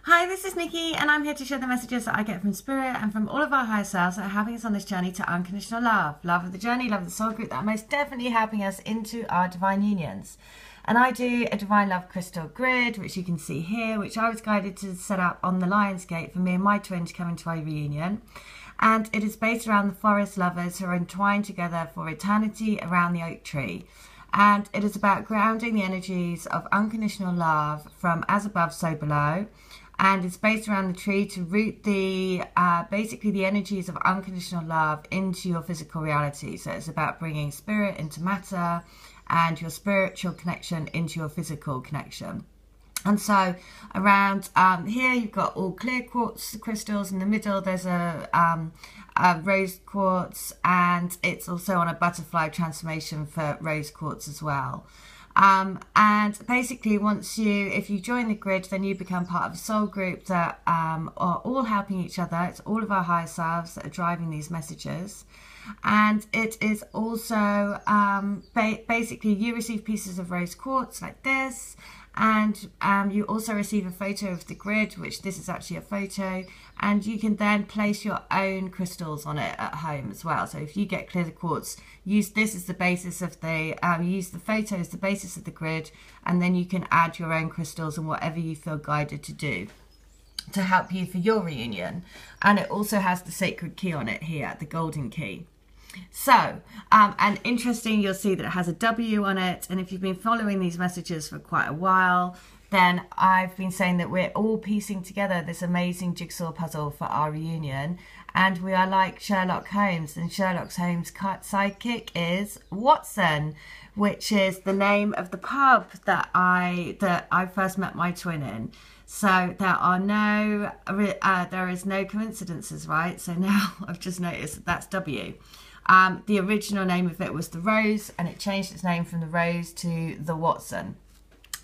Hi, this is Nikki, and I'm here to share the messages that I get from Spirit and from all of our higher selves that are having us on this journey to unconditional love. Love of the journey, love of the soul group that are most definitely helping us into our divine unions. And I do a Divine Love Crystal Grid, which you can see here, which I was guided to set up on the Lion's Gate for me and my twin to come into our reunion. And it is based around the forest lovers who are entwined together for eternity around the oak tree. And it is about grounding the energies of unconditional love from as above, so below. And it's based around the tree to root the basically the energies of unconditional love into your physical reality. So it's about bringing spirit into matter and your spiritual connection into your physical connection. And so around here you've got all clear quartz crystals. In the middle there's a rose quartz, and it's also on a butterfly transformation for rose quartz as well. And basically if you join the grid, then you become part of a soul group that are all helping each other. It's all of our higher selves that are driving these messages. And it is also basically you receive pieces of rose quartz like this, and you also receive a photo of the grid, which this is actually a photo, and you can then place your own crystals on it at home as well. So if you get clear quartz, use this as the basis of the use the photo as the basis of the grid, and then you can add your own crystals and whatever you feel guided to do to help you for your reunion. And it also has the sacred key on it here, the golden key. So, and interesting, you'll see that it has a W on it. And if you've been following these messages for quite a while, then I've been saying that we're all piecing together this amazing jigsaw puzzle for our reunion. And we are like Sherlock Holmes, and Sherlock Holmes' sidekick is Watson, which is the name of the pub that I first met my twin in. So there is no coincidences, right? So now I've just noticed that that's W. The original name of it was the Rose, and it changed its name from the Rose to the Watson.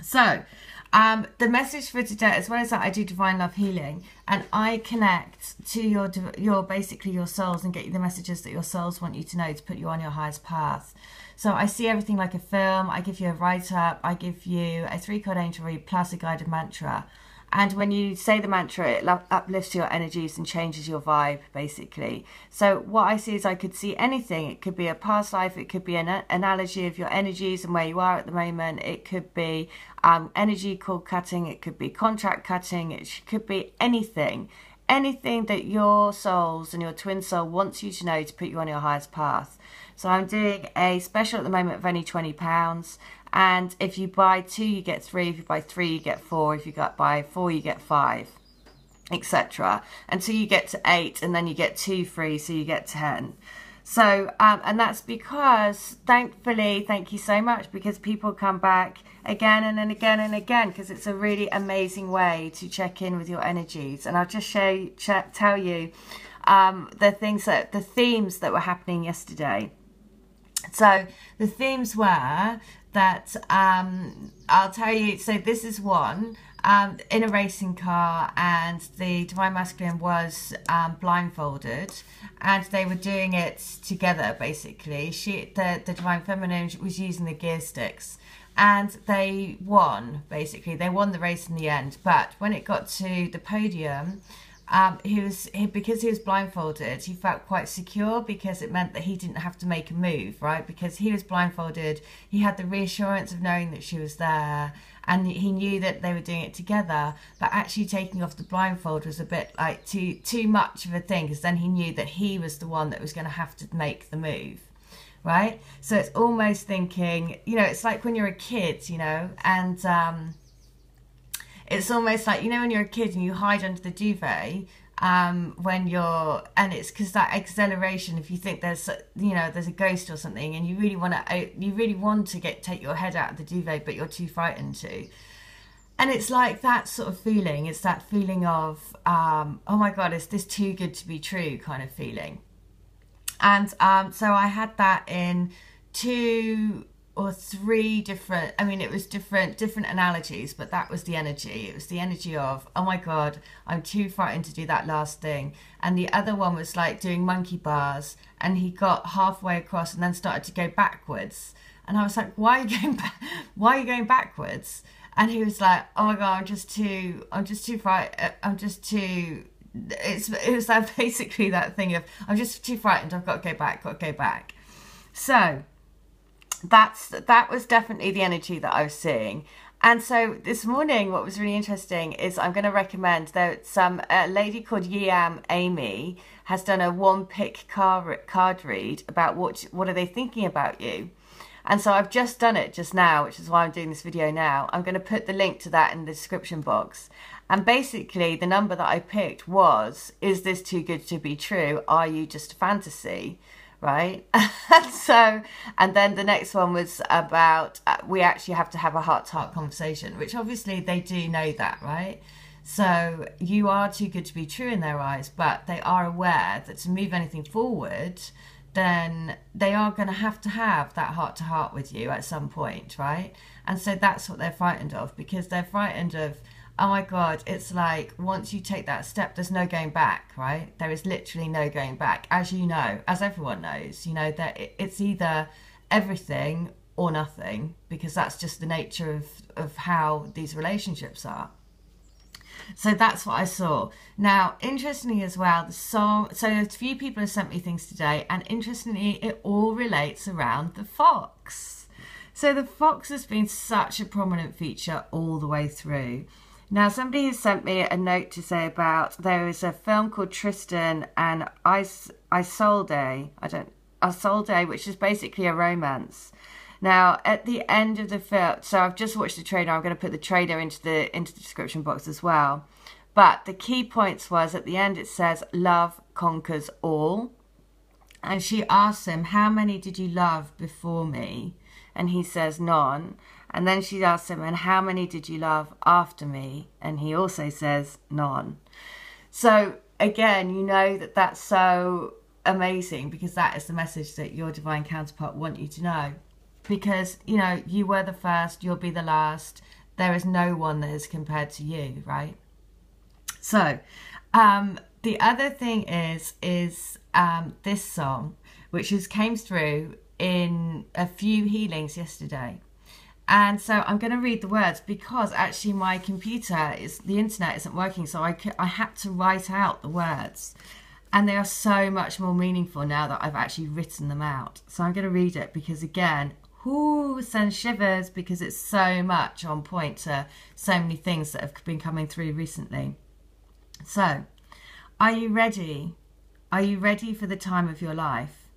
So the message for today, as well as that, I do divine love healing, and I connect to your basically your souls and get you the messages that your souls want you to know to put you on your highest path. So I see everything like a film. I give you a write-up, I give you a 3-card angel read plus a guided mantra. And when you say the mantra, it uplifts your energies and changes your vibe, basically. So what I see is I could see anything. It could be a past life. It could be an analogy of your energies and where you are at the moment. It could be energy cord cutting. It could be contract cutting. It could be anything. Anything that your souls and your twin soul wants you to know to put you on your highest path. So I'm doing a special at the moment of only £20. And if you buy 2, you get 3. If you buy 3, you get 4. If you buy 4, you get 5, etc. Until you get to 8, and then you get 2 free, so you get 10. So, and that's because, thankfully, thank you so much, because people come back again and again and again, because it's a really amazing way to check in with your energies. And I'll just tell you the themes that were happening yesterday. So the themes were that I'll tell you. So this is one in a racing car, and the Divine Masculine was blindfolded, and they were doing it together. Basically, the Divine Feminine was using the gear sticks, and they won. Basically, they won the race in the end. But when it got to the podium, because he was blindfolded, he felt quite secure, because it meant that he didn't have to make a move, right? Because he was blindfolded, he had the reassurance of knowing that she was there, and he knew that they were doing it together. But actually taking off the blindfold was a bit like too much of a thing, because then he knew that he was the one that was going to have to make the move, right? So it's almost thinking, it's like when you're a kid, and it's almost like, when you're a kid and you hide under the duvet and it's because that acceleration, if you think there's a ghost or something, and you really want to take your head out of the duvet, but you're too frightened to. And it's like that sort of feeling. It's that feeling of, oh my God, is this too good to be true kind of feeling. And so I had that in 2 or 3 different, it was different analogies, but that was the energy. It was the energy of, oh my God, I'm too frightened to do that last thing. And the other one was like doing monkey bars, and he got halfway across and then started to go backwards. And I was like, why are you going backwards? And he was like, oh my God, I'm just too frightened. It was like basically that thing of, I'm just too frightened. I've got to go back. So that was definitely the energy that I was seeing. And so this morning, what was really interesting is I'm going to recommend that a lady called Yiam Amy has done a one-pick card read about what are they thinking about you. And so I've just done it just now, which is why I'm doing this video now. I'm going to put the link to that in the description box. And basically the number that I picked was, is this too good to be true? Are you just a fantasy? Right? And then the next one was about, we actually have to have a heart-to-heart conversation, which obviously they do know that, right? So you are too good to be true in their eyes, but they are aware that to move anything forward, then they are going to have that heart-to-heart with you at some point, right? And so that's what they're frightened of, because they're frightened of, oh my God, it's like once you take that step, there's no going back, right? There is literally no going back. As you know, as everyone knows, you know, that it's either everything or nothing, because that's just the nature of how these relationships are. So that's what I saw. Now, interestingly as well, the song, so a few people have sent me things today, and interestingly, it all relates around the fox. So the fox has been such a prominent feature all the way through. Now, somebody has sent me a note to say about, there is a film called Tristan and Isolde, which is basically a romance. Now, at the end of the film, so I've just watched the trailer. I'm going to put the trailer into the description box as well. But the key points was, at the end it says, love conquers all. And she asks him, how many did you love before me? And he says, none. And then she asks him, and how many did you love after me? And he also says, none. So again, you know that that's so amazing, because that is the message that your divine counterpart want you to know. Because, you know, you were the first, you'll be the last. There is no one that is compared to you, right? So the other thing is this song, which came through in a few healings yesterday. And so I'm going to read the words, because actually my computer, the internet isn't working, so I had to write out the words. And they are so much more meaningful now that I've actually written them out. So I'm going to read it, because again, send shivers, because it's so much on point to so many things that have been coming through recently. So, are you ready? Are you ready for the time of your life?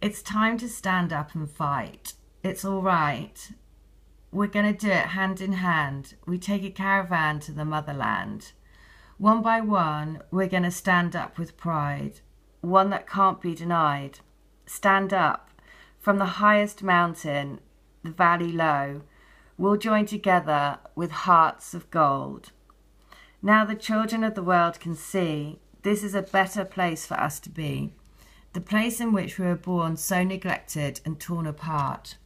It's time to stand up and fight. It's all right. We're going to do it hand in hand. We take a caravan to the motherland. One by one, we're going to stand up with pride, one that can't be denied. Stand up. From the highest mountain, the valley low, we'll join together with hearts of gold. Now the children of the world can see this is a better place for us to be, the place in which we were born so neglected and torn apart.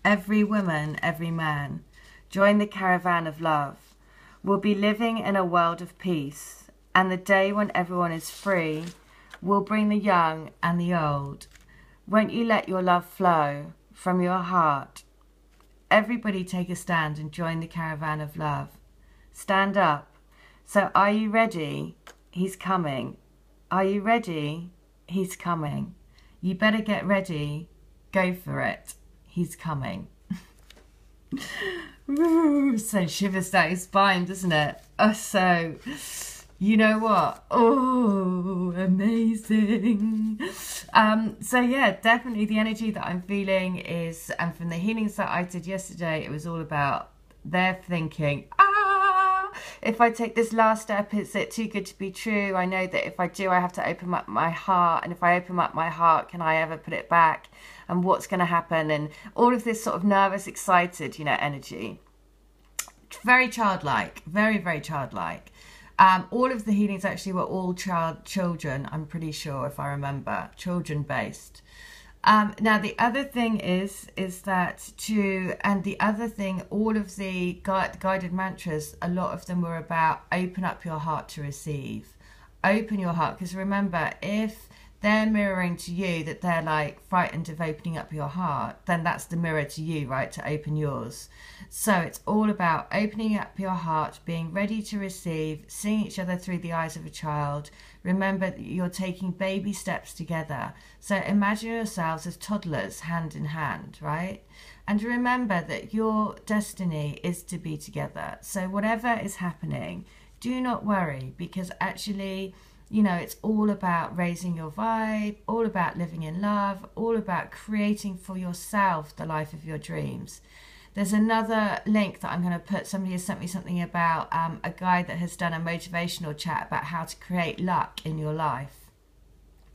Every woman, every man, join the caravan of love. We'll be living in a world of peace, and the day when everyone is free will bring the young and the old. Won't you let your love flow from your heart? Everybody take a stand and join the caravan of love. Stand up. So are you ready? He's coming. Are you ready? He's coming. You better get ready. Go for it. He's coming. So shivers down your spine, doesn't it? Oh, so... You know what? Oh, amazing. So yeah, definitely the energy that I'm feeling is, and from the healings that I did yesterday, it was all about their thinking, if I take this last step, is it too good to be true? I know that if I do, I have to open up my heart. And if I open up my heart, can I ever put it back? And what's going to happen? And all of this sort of nervous, excited, you know, energy. Very childlike, very, very childlike. All of the healings actually were all children, I'm pretty sure, if I remember, children-based. Now, the other thing is that all of the guided mantras, a lot of them were about open up your heart to receive. Open your heart, because remember, if they're mirroring to you that they're like frightened of opening up your heart, then that's the mirror to you, right, to open yours. So it's all about opening up your heart, being ready to receive, seeing each other through the eyes of a child. Remember that you're taking baby steps together. So imagine yourselves as toddlers, hand in hand, right? And remember that your destiny is to be together. So whatever is happening, do not worry, because actually, you know, it's all about raising your vibe, all about living in love, all about creating for yourself the life of your dreams. There's another link that I'm going to put. Somebody has sent me something about a guy that has done a motivational chat about how to create luck in your life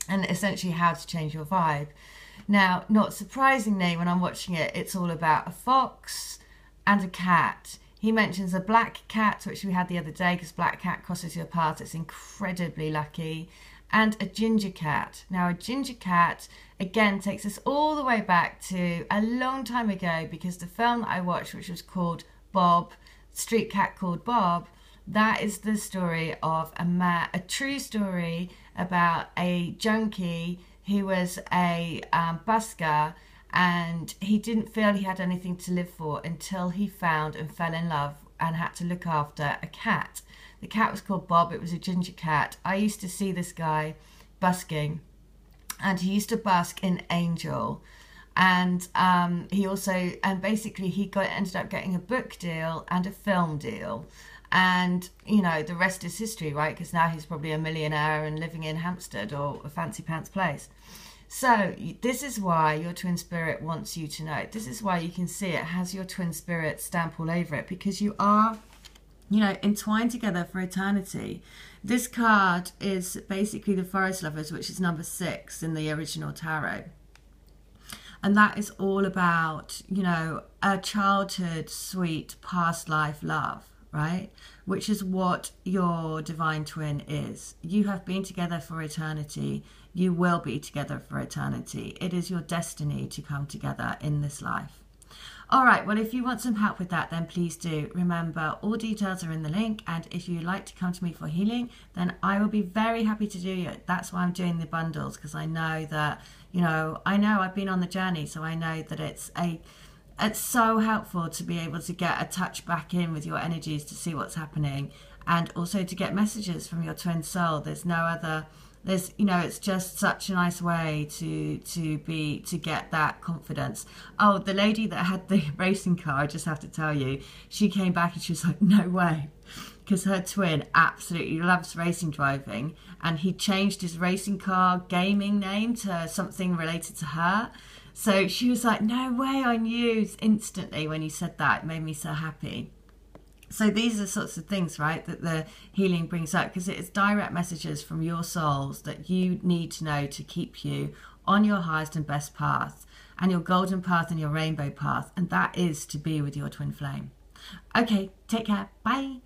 and essentially how to change your vibe. Now, not surprisingly, when I'm watching it, it's all about a fox and a cat. He mentions a black cat, which we had the other day, because black cat crosses your path. It's incredibly lucky. And a ginger cat. Now, a ginger cat, again, takes us all the way back to a long time ago, because the film that I watched, which was called Bob, Street Cat Called Bob, that is the story of a true story about a junkie who was a busker, and he didn't feel he had anything to live for until he found and fell in love and had to look after a cat. The cat was called Bob. It was a ginger cat. I used to see this guy busking, and he used to busk in Angel, and he also, and basically he ended up getting a book deal and a film deal, and you know, the rest is history, right? Because now he's probably a millionaire and living in Hampstead or a fancy pants place. So this is why your twin spirit wants you to know. This is why you can see it has your twin spirit stamp all over it, because you are, you know, entwined together for eternity. This card is basically the Forest Lovers, which is number 6 in the original tarot. And that is all about, you know, a childhood, sweet, past life love, right? Which is what your divine twin is. You have been together for eternity. You will be together for eternity. It is your destiny to come together in this life. All right, well, if you want some help with that, then please do. Remember, all details are in the link. And if you'd like to come to me for healing, then I will be very happy to do it. That's why I'm doing the bundles, because I know that, you know, I've been on the journey. So I know that it's so helpful to be able to get a touch back in with your energies to see what's happening, and also to get messages from your twin soul. There's no other... you know, it's just such a nice way to get that confidence. Oh, the lady that had the racing car, I just have to tell you, she came back and she was like, no way, because her twin absolutely loves racing driving, and he changed his racing car gaming name to something related to her. So she was like, no way, I knew instantly when you said that. It made me so happy. So these are sorts of things, right, that the healing brings up, because it's direct messages from your souls that you need to know to keep you on your highest and best path, and your golden path and your rainbow path, and that is to be with your twin flame. Okay, take care. Bye.